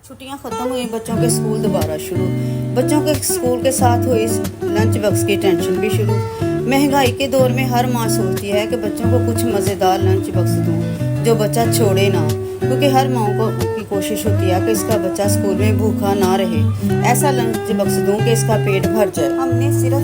छुट्टियां खत्म हुई, बच्चों के स्कूल दोबारा शुरू। बच्चों के स्कूल के साथ हुई लंच बॉक्स की टेंशन भी शुरू। महंगाई के दौर में हर माँ सोचती है कि बच्चों को कुछ मज़ेदार लंच बॉक्स दूँ जो बच्चा छोड़े ना, क्योंकि हर माँ को की कोशिश होती है कि इसका बच्चा स्कूल में भूखा ना रहे। ऐसा लंच बॉक्स दूँ कि इसका पेट भर जाए। हमने सिर्फ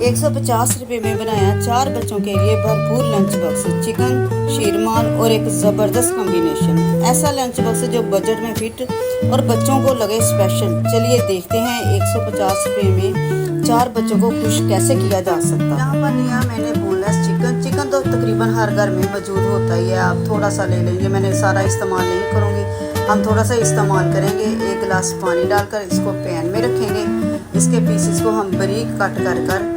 150 रुपये में बनाया 4 बच्चों के लिए भरपूर लंच बॉक्स, चिकन, शीरमाल और एक ज़बरदस्त कॉम्बिनेशन। ऐसा लंच बॉक्स जो बजट में फिट और बच्चों को लगे स्पेशल। चलिए देखते हैं 150 रुपये में 4 बच्चों को खुश कैसे किया जा सकता है। यहाँ पर लिया मैंने बोनलेस चिकन तो तकरीबन हर घर में मौजूद होता ही है। आप थोड़ा सा ले लेंगे, मैंने सारा इस्तेमाल नहीं करूँगी, हम थोड़ा सा इस्तेमाल करेंगे। 1 गिलास पानी डालकर इसको पैन में रखेंगे। इसके पीसेस को हम बारीक कट कर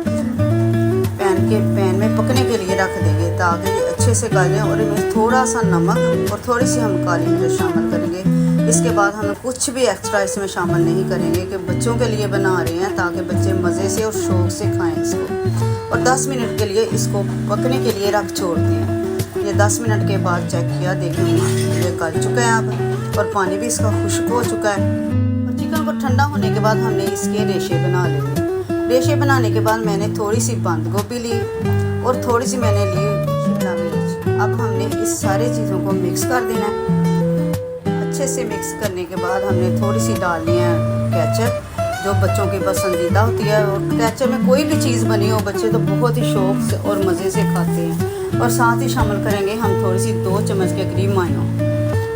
पैन में पकने के लिए रख देंगे ताकि ये अच्छे से गलें, और इनमें थोड़ा सा नमक और थोड़ी सी हम काली मिर्च शामिल करेंगे। इसके बाद हम कुछ भी एक्स्ट्रा इसमें शामिल नहीं करेंगे कि बच्चों के लिए बना रहे हैं ताकि बच्चे मज़े से और शौक़ से खाएं इसको। और 10 मिनट के लिए इसको पकने के लिए रख छोड़ते हैं। ये 10 मिनट के बाद चेक किया, देखें ये गल चुका है अब, और पानी भी इसका खुश्क हो चुका है। और चिकन को ठंडा होने के बाद हमने इसके रेशे बना लिए। रेशे बनाने के बाद मैंने थोड़ी सी बंद गोभी ली और थोड़ी सी मैंने ली शिमला मिर्च। अब हमने इस सारी चीज़ों को मिक्स कर देना है। अच्छे से मिक्स करने के बाद हमने थोड़ी सी डालनी है केचप, जो बच्चों की पसंदीदा होती है। और केचप में कोई भी चीज़ बनी हो बच्चे तो बहुत ही शौक़ से और मज़े से खाते हैं। और साथ ही शामिल करेंगे हम थोड़ी सी 2 चम्मच के करीब मायो।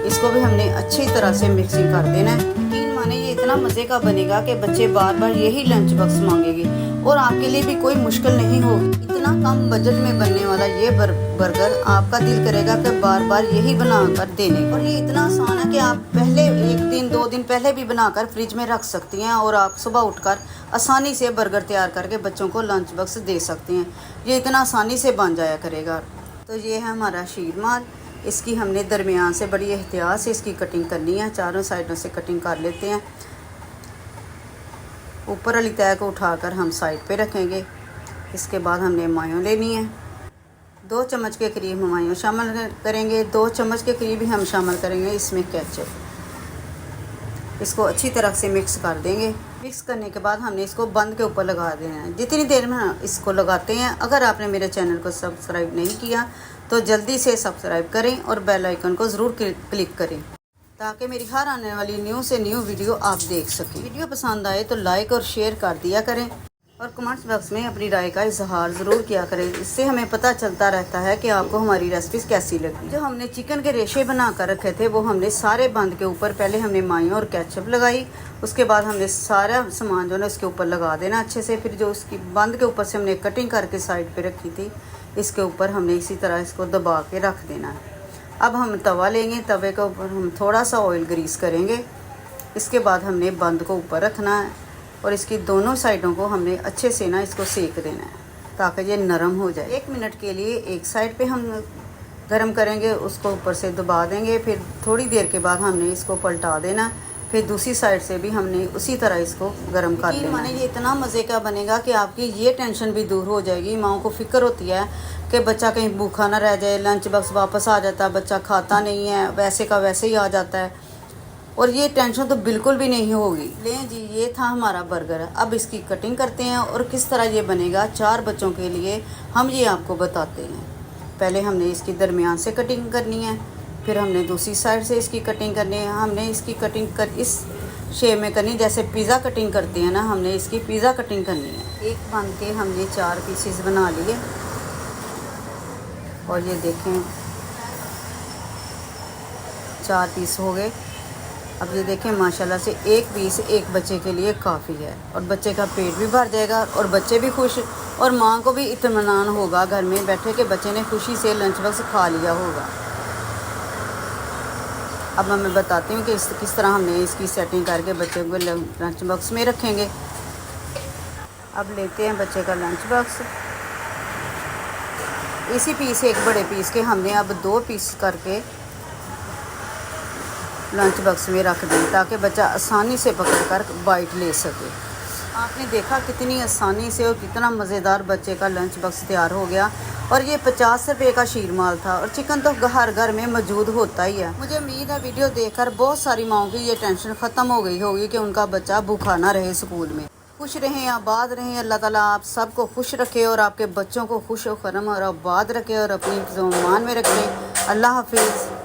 इसको भी हमने अच्छी तरह से मिक्सिंग कर देना है। माने ये इतना मज़े का बनेगा कि बच्चे बार बार यही लंच बॉक्स मांगेंगे और आपके लिए भी कोई मुश्किल नहीं होगी। इतना कम बजट में बनने वाला ये बर्गर आपका दिल करेगा कि बार बार यही बनाकर देने। और ये इतना आसान है कि आप पहले 1 दिन 2 दिन पहले भी बनाकर फ्रिज में रख सकती हैं और आप सुबह उठकर आसानी से बर्गर तैयार करके बच्चों को लंच बॉक्स दे सकती हैं। ये इतना आसानी से बन जाया करेगा। तो ये है हमारा शीरमाल। इसकी हमने दरमियान से बड़ी एहतियात से इसकी कटिंग करनी है। चारों साइडों से कटिंग कर लेते हैं। ऊपर वाली तह को उठाकर हम साइड पे रखेंगे। इसके बाद हमने मायो लेनी है। 2 चम्मच के करीब मायो शामिल करेंगे। 2 चम्मच के करीब ही हम शामिल करेंगे इसमें केचप। इसको अच्छी तरह से मिक्स कर देंगे। मिक्स करने के बाद हमने इसको बंद के ऊपर लगा देना है। जितनी देर में हम इसको लगाते हैं, अगर आपने मेरे चैनल को सब्सक्राइब नहीं किया तो जल्दी से सब्सक्राइब करें और बेल आइकन को ज़रूर क्लिक करें ताकि मेरी हर आने वाली न्यू से न्यू वीडियो आप देख सकें। वीडियो पसंद आए तो लाइक और शेयर कर दिया करें और कमेंट्स बॉक्स में अपनी राय का इजहार ज़रूर किया करें। इससे हमें पता चलता रहता है कि आपको हमारी रेसिपीज़ कैसी लगी। जो हमने चिकन के रेशे बना कर रखे थे वो हमने सारे बंद के ऊपर पहले हमने मायो और केचप लगाई। उसके बाद हमने सारा सामान जो है उसके ऊपर लगा देना अच्छे से। फिर जो उसकी बंद के ऊपर से हमने कटिंग करके साइड पे रखी थी, इसके ऊपर हमने इसी तरह इसको दबा के रख देना है। अब हम तवा लेंगे, तवे के ऊपर हम थोड़ा सा ऑयल ग्रीस करेंगे। इसके बाद हमने बंद को ऊपर रखना है और इसकी दोनों साइडों को हमने अच्छे से ना इसको सेक देना है ताकि ये नरम हो जाए। 1 मिनट के लिए एक साइड पे हम गरम करेंगे, उसको ऊपर से दबा देंगे। फिर थोड़ी देर के बाद हमने इसको पलटा देना। फिर दूसरी साइड से भी हमने उसी तरह इसको गर्म कर देना। माने ये इतना मज़े का बनेगा कि आपकी ये टेंशन भी दूर हो जाएगी। माओ को फिक्र होती है कि बच्चा कहीं भूखा ना रह जाए, लंच बॉक्स वापस आ जाता है, बच्चा खाता नहीं है, वैसे का वैसे ही आ जाता है, और ये टेंशन तो बिल्कुल भी नहीं होगी। लें जी, ये था हमारा बर्गर। अब इसकी कटिंग करते हैं और किस तरह ये बनेगा 4 बच्चों के लिए हम ये आपको बताते हैं। पहले हमने इसकी दरमियान से कटिंग करनी है, फिर हमने दूसरी साइड से इसकी कटिंग करनी है। हमने इसकी कटिंग इस शेप में करनी, जैसे पिज़्ज़ा कटिंग करते हैं ना, हमने इसकी पिज़्ज़ा कटिंग करनी है। एक बन के हमने 4 पीसेस बना लिए और ये देखें 4 पीस हो गए। अब ये देखें माशाल्लाह से एक पीस एक बच्चे के लिए काफ़ी है और बच्चे का पेट भी भर जाएगा और बच्चे भी खुश, और माँ को भी इत्मीनान होगा घर में बैठे कि बच्चे ने खुशी से लंच बॉक्स खा लिया होगा। अब मैं बताती हूँ कि किस तरह हमने इसकी सेटिंग करके बच्चे को लंच बॉक्स में रखेंगे। अब लेते हैं बच्चे का लंच बॉक्स। इसी पीस एक बड़े पीस के हमने अब 2 पीस करके लंच बॉक्स में रख दें ताकि बच्चा आसानी से पकड़कर बाइट ले सके। आपने देखा कितनी आसानी से और कितना मज़ेदार बच्चे का लंच बॉक्स तैयार हो गया। और ये 50 रुपये का शीरमाल था और चिकन तो हर घर में मौजूद होता ही है। मुझे उम्मीद है वीडियो देखकर बहुत सारी माओं की ये टेंशन ख़त्म हो गई होगी कि उनका बच्चा भूखा ना रहे स्कूल में। खुश रहें, आबाद रहें। अल्लाह ताला आप सबको खुश रखे और आपके बच्चों को खुश व खरम और आबाद रखे और अपनी ज़ुबान में रखें। अल्लाह हाफिज़।